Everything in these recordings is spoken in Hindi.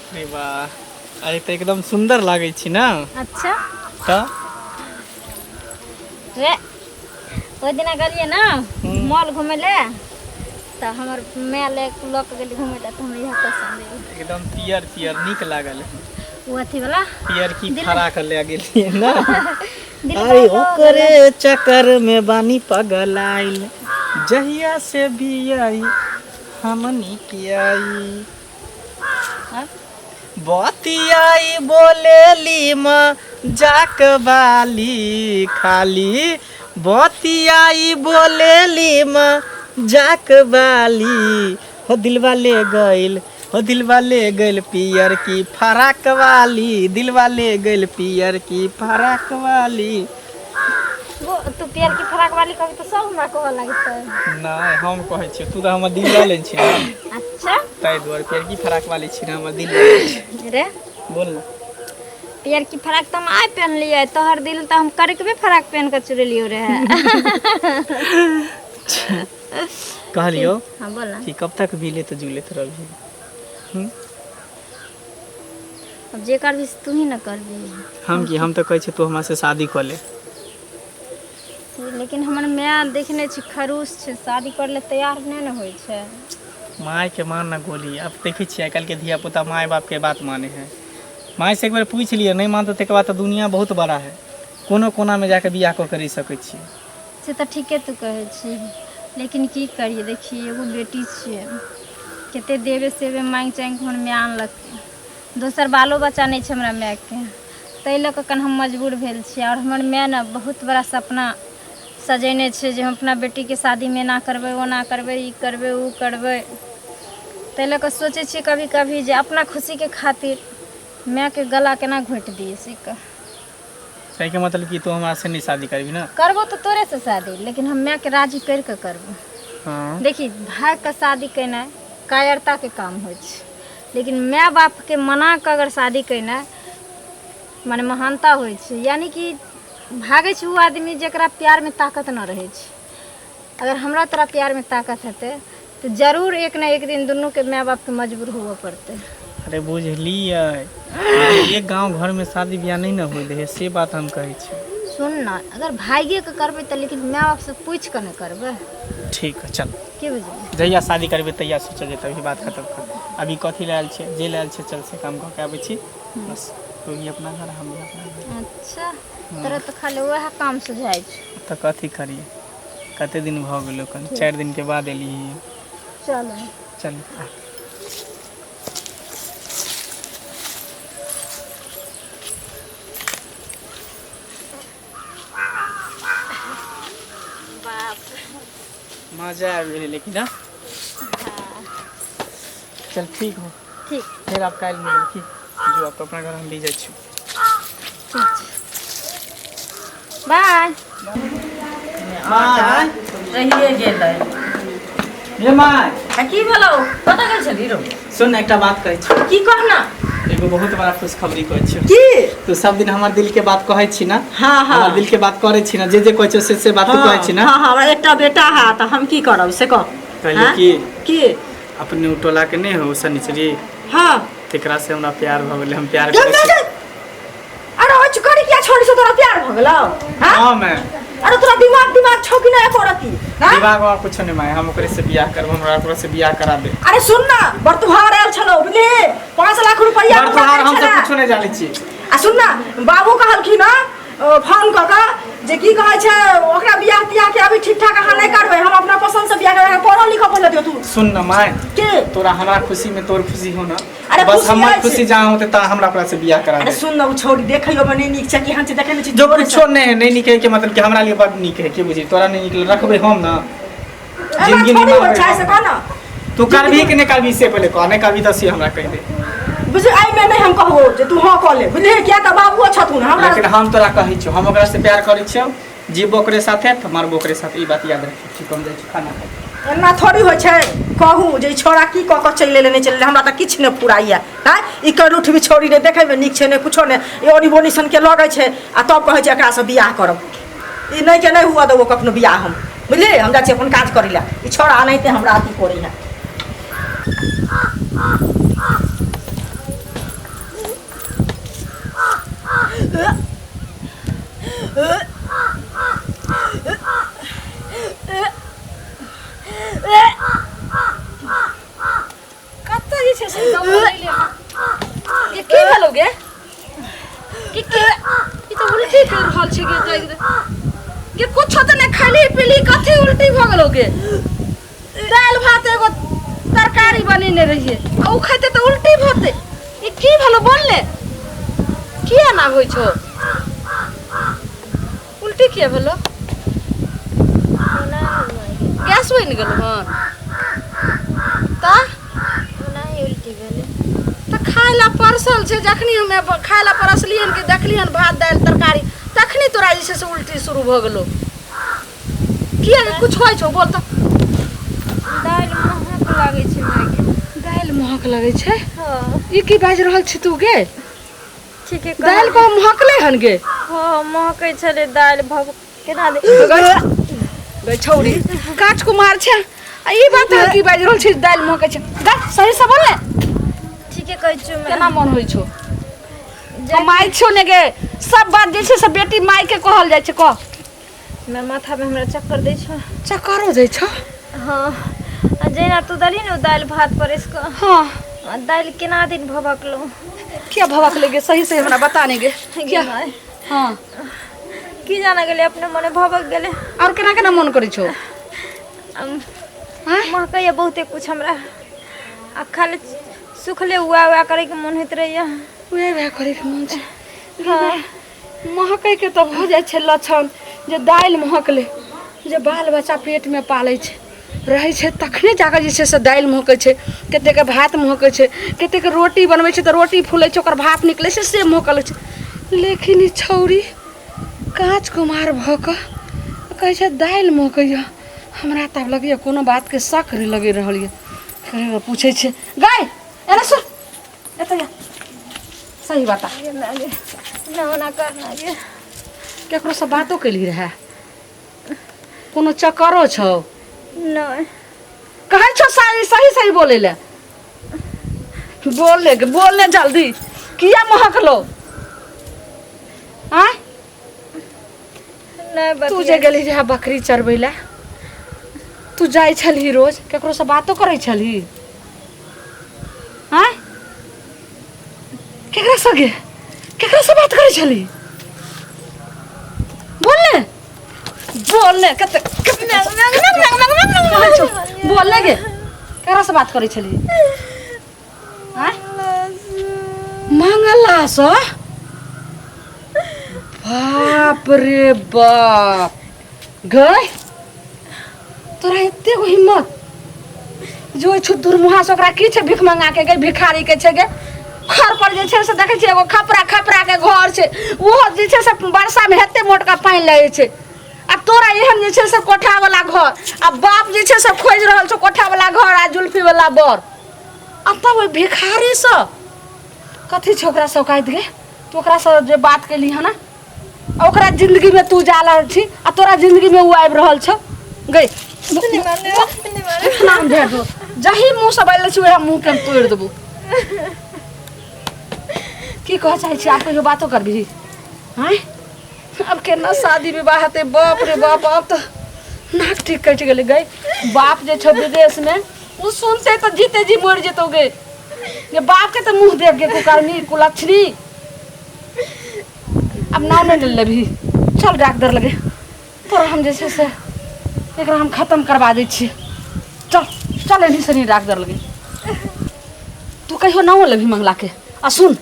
अरे वाह, अरे तो एकदम सुंदर लागे छी ना। अच्छा तो रे ओहि दिन गेलिए ना मॉल घूमे ले तो हमर मैं ले के गेली घूमे ले तो हमरा यह पसंद है। एकदम पियर पियर निक लागल वो अथी वाला पियर की फराक ले गेलिए ना। दिल अरे ओकरे चक्कर में बानी पगल आइल जहिया से भी आई हमनी की आई बतियाई बोलेली माँ जाक बाली खाली बतियाई बोलेली माँ जाक बाली हो दिलवा ले गइल हो दिलवा ले गइल पियर की फराक वाली दिलवा ले गइल पियर की फराक वाली। वो तू पियर की फराक वाली कभी तो सब हमरा कहऽ लागत नहीं हम कहै छी तू तो हमर दिल ले लेन छी ना। अच्छा ताई द्वार पियर की फराक वाली छी ना हमर दिल ले रे बोल ना। पियर की फराक तो हम आइ पहन लिए तोहर दिल तो हम करके फराक पहन कर चुरेलियो रे। कहलियो हाँ बोल ना कि कब तक मिले तो जुले तो रही। अब जे करबी तू ही ना करबी। हम तो कहै छी तू हमरा से शादी कर ले। लेकिन हमर माय देखने छी खरूस छै शादी कर ले तैयार नहीं ना होय छै। माय के मान ना गोली अब देखे छी आजकल के धिया पुता माय बाप के बात माने है। माय से एक बार पूछ लिए नहीं मानते तक बाद तो दुनिया बहुत बड़ा है कोनो कोना में जाके बियाह को करी सकै छी। से तो ठीके तू कहै छी लेकिन की करिए देखिए एगो बेटी छियै कते देवे सेवे मांग चांग हमर माय आनलक दोसर बालो बच्चा नहीं छै हमरा माय के ताहि लऽ कऽ कन हम मजबूर भेल छी। और हमर माय ने बहुत बड़ा सपना सजेने छै जे हम अपना बेटी के शादी में ना करबै वो ना करबै ई करबै उ करबै ताहि लऽ कऽ सोचै छी कभी कभी जे अपना खुशी के खातिर माय के गला केना घोट दिए से कह। सही के मतलब कि तू हमरा से नहीं शादी करबी ना। करबो तो तोरे से शादी लेकिन हम माय के राजी कर के करबो। हां देखी भाई का शादी करना कायरता के काम होइ छै लेकिन माय बाप के मना के अगर शादी करना माने महानता होइ छै यानी कि भागे छै वो आदमी जकरा प्यार में ताकत न रहे छै। अगर हमरा तोरा प्यार में ताकत हेतै तो जरूर एक ना एक दिन दोनों के माय बाप के मजबूर होवे पड़ते। अरे बुझलिए एक गांव घर में शादी ब्याह नहीं ना होइल है से बात हम कहै छी। सुन ना अगर भाइये के करबै त लेकिन माय बाप से पूछ के न करबै। ठीक है चल की बुझलिए जहिया शादी करबे तहिया सोचल जेतै अभी बात खत्म कर। अभी कथी लायल छे जे लायल छे चल से काम क के आबै छी बस तू भी अपना घर हम भी अपना घर। अच्छा तोरा तो खाली वह काम सुझाइ छै तो कथी करिए कते दिन भ गेलो कन 4 दिन के बाद एली। चल चल मजा आ गई लेकिन ना। चल ठीक हो ठीक फिर आप कल मिले ठीक जो आप अपना घर हम ले जाए छी। बाय माय रहिए गेलै रे माय की भेलौ कतऽ गेल छली रो सुन एकटा बात कहै छी की कहना एगो बहुत बड़ा खुशखबरी कहै छी। की तू सब दिन हमर दिल के बात कहै छी ना। हाँ हाँ हमर दिल के बात करे छी ना जे कहै छी से बात तू कहै छी ना। हाँ हमरा एकटा बेटा है त हम की करब से कह। कहली की अपने टोला के नहीं हो सनिचरी हाँ तेकरा से हमरा प्यार भ गेलै हम प्यार करै छी। अरे ओ चुकरी क्या छोड़ी से तोरा प्यार भ गेलौ। हां मैं अरे तोरा दिमाग छौ कि नहीं करती दिमाग और कुछ नहीं मैं हम ओकरे से बियाह करब हमरा ओकरे से बियाह करा दे। अरे सुन ना बरतुहार आयल छलौ बुझली 5 लाख रुपया बरतुहार हम सब कुछ नहीं जानै छी। आ सुन ना बाबू कहलखिन ना फोन क के जे की कहै छै ओकरा बियाह तियाह के अभी ठीक ठाक अहाँ नहीं करबै हम अपना पसंद से बियाह करबै पढ़ो लिखो पहले दियो तू। सुन ना माय के तोरा हमरा खुशी में तोर खुशी हो ना। अरे बस खुशी हमर है खुशी जहां होते ता हमरा ओकरा से बियाह करा दे। अरे सुन ना उ छोड़ी देखैयो में नहीं नीक छै कि हां से देखे छी जो कुछो नहीं है नहीं निक है के मतलब कि हमरा लिए बड़ निक है के बुझी तोरा नहीं निकल रखबे हम ना जिंदगी में हो छै से कह ना तू करबी कि नहीं करबी से पहले कह नहीं करबी त से हमरा कह दे। बुझ आई में नहीं हम कहबो जे तू हां क ले बुझली क्या त बाबू छथुन हमरा लेकिन हम तोरा कहै छी हम ओकरा से प्यार करै छियौ जीव ओकरे साथे त मारबो ओकरे साथ ई बात याद रखी ठीक हम जाय छी खाना खाए। एना थोड़ी होइ छै कहू जे छोड़ा की क के चलि ले नहीं चलि हमरा त किछ ने पुराइया हैं ई कर उठ भी छोड़ी ने देखे में नीक छै ने कुछो ने ओनी बोनी सन के लगै छै आ तब कहै छै एकरा से बियाह करब ई नहीं के नहीं हुआ देबो कखनो बियाह हम बुझली हम जा छी अपन काज करिला ई छोड़ा नहीं ते हमरा अथी करै है। कत्ता जे छै से दम लैले ये की भेलोगे की ई तो उल्टी कर रहल छै गे ये कुछ तो नहीं खाली पीली कथी उल्टी भ गेलोगे दाल भात एगो तरकारी बनेने रहिए आ उ खाते तो उल्टी भते ये की भेलो बोलले किया ना होई छो उल्टी किया भेलो गैस बन गेलो हन ता नहीं उल्टी भेले त खाइला परसल छै जखनी हमे खाइला परसलियन के देखलियन भात दाल तरकारी तखनी तोरा जे छै से उल्टी शुरू भ गेलो किया कुछ होय छौ बोल त दाल महक लागे छै मायके दाल महक लगे छै हाँ ई की बाज रहल छी तू गे ठीक है दाल को महकले हन गे हाँ महकै छले दाल भव केना दे गे छौरी काच कुमार छै आ ई बात की बाज रहल छी दाल महकै छै गा सही से बोल ले ठीक है कहै छु केना मन होय छौ माय छौ ने गे सब बात जे छै से बेटी माय के कहल जाय छै कह मैं माथा में हमरा चक्कर दै छ चक्करो जाय छौ हाँ आ जेना तू दली न दाल भात पर इसको हां दाल केना दिन भभकलो क्या भवक लेगे सही से हमरा बता नहीं गे क्या हां की जाना गेले अपने मने भभक गेले और केना केना मन करै छौ हां महकैया बहुते कुछ हमरा आ खाली सुखले हुआ करे के मन होइत रहैया वे करे के मन छै हां महकै के तो भ जाय छै लक्षण जे दाल महकले जे बाल बच्चा पेट में पालै छै रहै छै तखने जाकर जे छै से दाल महकै छै कते के भात महकै छै कते के रोटी बनबै छै त रोटी फूलै छै ओकर भात निकलै छै से महकल छै लेकिन ई छौरी कांच कुमार भ क कहै छै दाल महकैया हमरा तब लगैया कोनो बात के शक लगे रहल ये करे पूछै छै गाय एना सुन एत जा सही बता ना करना गे केकरो से बातो कैली रहे कोनो चक्करो छौ नहीं कहै छौ सही सही बोले ले बोलने जल्दी किया महकलो हां नहीं बता तू जे गेली रहा बकरी चरबै ला तू जाय छलही रोज केकरो से बातो करै छलही हां केकरा संगे केकरा से बात करै छलही बोलने कते बोलने गे केकरा से बात करै छलही हां मंगला से बाप रे बाप गई तोरा एते गो हिम्मत जो छुदुर मुहा से ओकरा की छै भिख मंगा के गई भिखारी के छै गे घर पर जे छै से देखै छै एगो खपरा के घर छै ओहो जे छै से वर्षा में हेते मोटका पानी लगे छै आ तोरा एहन जे छै से कोठा वाला घर आ बाप जे छै से खोज रहल छौ कोठा वाला घर आ जुल्फी वाला बर आ तब ओइ भिखारी से कथी छै ओकरा से औकात गे तू ओकरा से जे बात केली है ना ओकरा जिंदगी में तू जा रहल छी आ तोरा जिंदगी में वो आबि रहल छ गई नाम दे दो जही मुंह से बाइल छी ओहे मुंह के तोड़ देबो की कह चाहे छी आप कहियो बातो करबी हैं अब केना शादी विवाह हेते बाप रे बाप अब तो नाक ठीक कट गेले गई बाप जे छ विदेश में उ सुनते तो जीते जी मर जेतो गे ये बाप के तो मुंह देख के कुकर्मी कुलक्षणी अब नाम नहीं लेबी चल डॉक्टर लगे पर हम जैसे से एकरा हम खत्म करवा दै छी चल एनी से नहीं डॉक्टर लगे तू कहियो नाम लेबी मंगला के आ सुन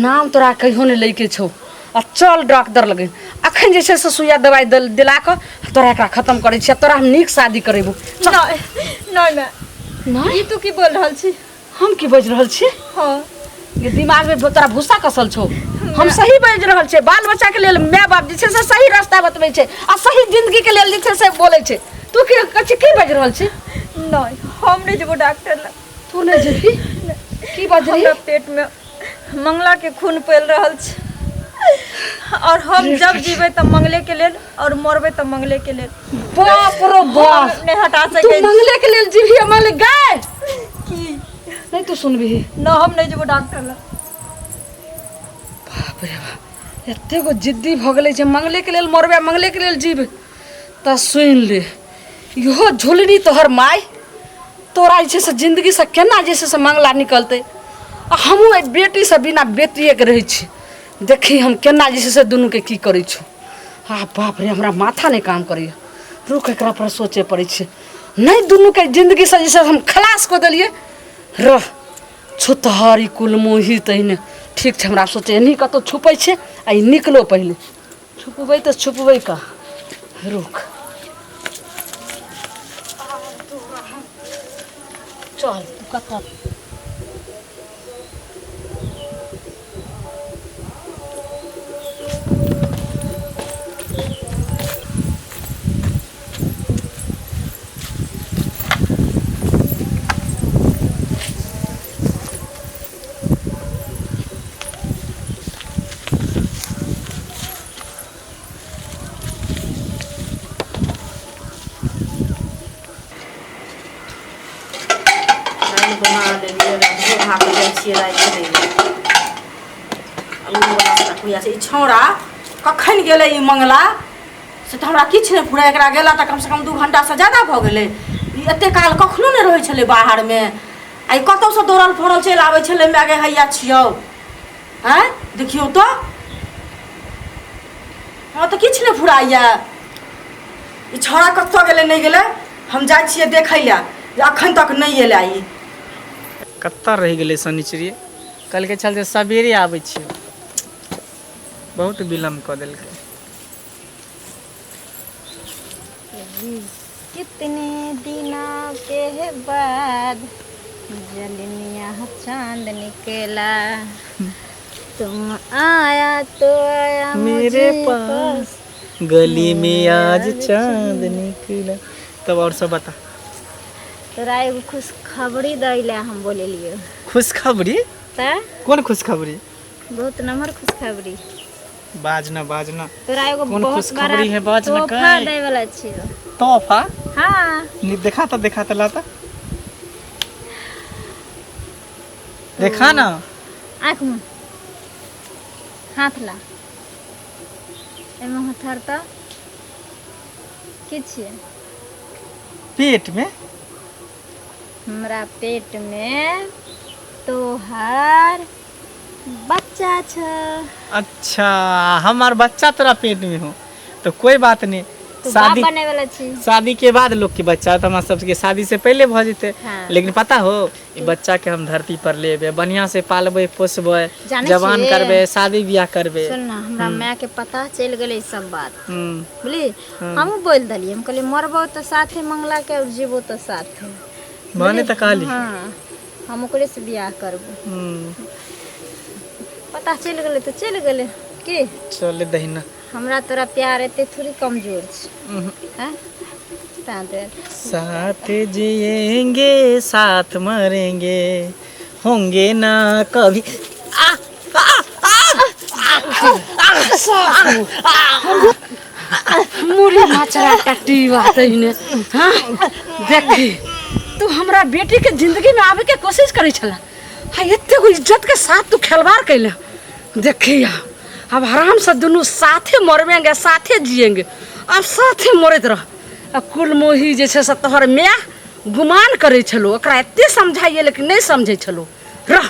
नाम तोरा कहियो नहीं लेके छौ आ चल डॉक्टर लगे अखन जे छै से सुइया दवाई दिला के तोरा एकरा खत्म करै छी तोरा हम नीक शादी करेबो नहीं नहीं तू की बोल रहल छी हम की बाज रहल छी हां ये दिमाग में तोरा भूसा कसल छौ हम सही बाज रहल छै बाल बच्चा के लेल माय बाप जे छै से सही रास्ता बतबै छै आ सही जिंदगी के लेल जे छै से बोलै छै तू की कछि की बाज रहल छी नहीं हम नहीं जेबो डॉक्टर लग तू नहीं जेबी की बाज रही हमरा पेट में मंगला के खून पैल रहल छै और हम जब जीवे त मंगले के लेल और मरबे त मंगले के लेल बाप रो बाप नहीं हटा तू सके मंगले के लेल जीवी मंगले गाय की नहीं तू सुनबी न हम नहीं जेबो डॉक्टर लग बाप रे बाप एते गो जिद्दी भ गेलै जे मंगले के लेल मरबे मंगले के लेल जीव त सुन ले इहो झुलनी तोहर माय तोरा जे से जिंदगी से केना जे से मंगला निकलते आ हमहू ए बेटी से बिना बेटिए के रहै छी देखी हम केना जे से दुनू के की करै छु आ बाप रे हमरा माथा नहीं काम करैया रुक एकरा पर सोचे पड़ै छै नहीं दुनू के जिंदगी से जैसे हम खलास कर दिलिए रह छुतहारी कुल मोही तहिने ठीक छै हमरा सोचे एनी कतौ छुपै छै आ ई निकलो पहले छुपबै तऽ छुपबै का रुक चल तू कतऽ बना लेलिए धोखा के जाइ छियै राति में ई छौड़ा कखन गेलै ई मंगला से तऽ हमरा किछु नहि पूरा एकरा गेला तऽ कम से कम 2 घंटा से ज्यादा भऽ गेलै ई एते काल कखनो नहि रहै छलै बाहर में आ ई कतौ से दौड़ल फौड़ल चलि आबै छलै मागे हैया छियौ हैं देखियौ तऽ हमरा तऽ किछु नहि फुराइया ई छौड़ा कतऽ गेलै नहीं गेलै हम जाइ छियै देखै लए जे अखन तक नहीं एलै ई कत्ता रह गए शनिचरी कल के चलते सवेरे आबै छियै बहुत विलम्ब कऽ देलकै कितने दिनों के बाद जलनिया चांद निकला तुम आया तो आया मेरे पास गली में आज चांद निकला। तब और सब बता तोरा एगो खुशखबरी दैले हम बोले लिए खुशखबरी ता कौन खुशखबरी बहुत नंबर खुशखबरी बाजना बाजना तोरा एगो कौन बहुत बड़ा खुशखबरी है बाजना तोहफा दे वाला छियो तोहफा हां नी दिखाता लाता देखा ना आँख में हाथ ला एमे हथर त किछ पेट में हमरा पेट में तोहार बच्चा छ। अच्छा हमार बच्चा तोरा पेट में हो तो कोई बात नहीं तो शादी बने वाला छी शादी के बाद लोग के बच्चा तो हमारा सबके शादी से पहले भ जेते हाँ। लेकिन पता हो ई बच्चा के हम धरती पर लेबे बढ़िया से पालबे पोसबे जाने जवान छियै? करबे शादी ब्याह करबे सुन ना हमरा माँ के पता चल गेले सब बात हम्म, बुझली हम बोल दलिए हम कहली मरबो तो साथे मंगला के और जीवो तो साथे माने तो कहली हाँ हम ओकरे से बियाह करबो हम्म, पता चल गेले तो चल गेले की चले दहिना हमरा तोरा प्यार एते थोड़ी कमजोर छै हैं तांते साथ जिएंगे साथ मरेंगे होंगे ना कभी मुरी माचरा टट्टी बात ने हां देखी तू हमरा बेटी के जिंदगी में आवे के कोशिश करै छला हां एते गो इज्जत के साथ तू खिलवाड़ कैले देखिया अब आराम से दोनों साथे मरबेंगे साथे जिएंगे अब साथे मरत रह अब कुल मोही जे छै से तोहर माय गुमान करे छलो ओकरा एते समझाइए लेकिन नहीं समझे छलो रह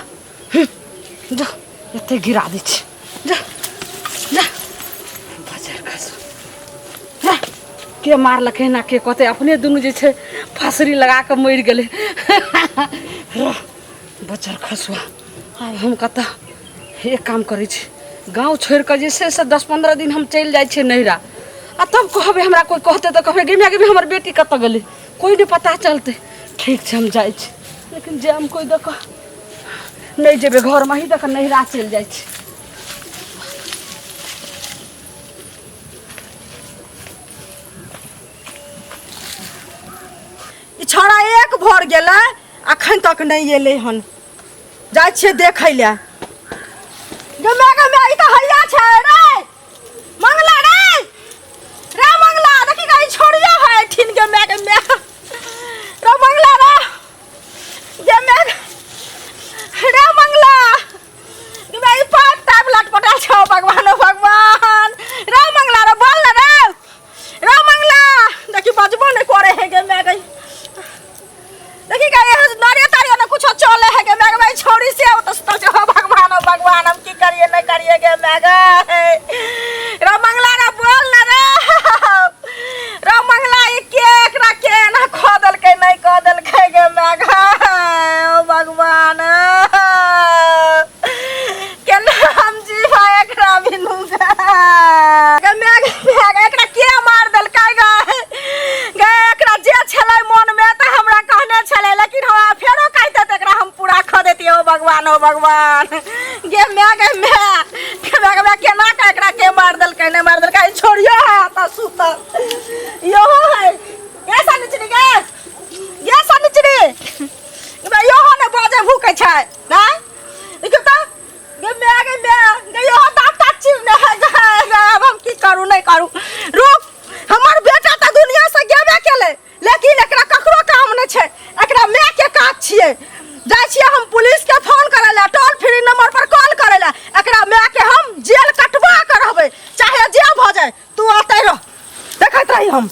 जा एते गिरा दै छी जा जा बाजार खस जा के मारलकै ना के कहते अपने दुनू जे छै फांसरी लगा के मरि गेलै रह बचर खसुआ आब हम कतऽ एक काम करै छी गाँव छोड़ के जे छै से 10-15 दिन हम चलि जाइ छियै नैहरा आ तब कहबै हमरा कोई कहते तो कहबै गे गे हमर बेटी कतऽ गेलै कोई नहीं पता चलते ठीक छै हम जाइ छी लेकिन जे हम कोई देख नहीं जेबे घर में ही देख नैहरा चलि जाइ छी ई छौड़ा एक भर गेलै अखन तक नहीं एलै हन जाइ छियै देखै लए गमे ई तऽ हैया छै रे मंगला रे मंगला देखी गई छोड़ियो है ठिन गमे रे मंगला गमे रे मंगला गमे ई पाप ताप लटपटा छौ भगवान लड़की का ये नारियल तारियल ना कुछ चले है के मैं भाई छोड़ी से तो सुतल जो भगवान हो भगवान हम की करिए नहीं करिए के मैं रा मंगला रा बोल ना रा मंगला ये के एकरा के ना खोदल के नहीं खोदल के मैं ओ भगवान के नाम जी भाई एकरा बिनुगा के मैं एकरा के मार दल के गे एकरा जे छले मन में त हमरा कहने छले लेकिन हमरा फेरो कहते त एकरा हम पूरा ख देती हो भगवान गे मैं केना के एकरा के मार दल के नहीं मार दल के छोड़ियो है त सुतल यो है ये सनिचरी ये सनिचरी यो ने बाजे भूखे छै ना देखो त गे यो दांत चिर ने अब हम की करू नहीं करू रुक हमर बेटा त दुनिया से गेबे केले लेकिन एकरा ककरो काम नहीं छै एकरा मैं के काज छिए जाय छिए हम पुलिस के फोन करे ला टोल फ्री नंबर पर कॉल करे ला एकरा मैं के हम जेल कटवा कर रहबे चाहे जे भ जाए तू आते रह देखत रही हम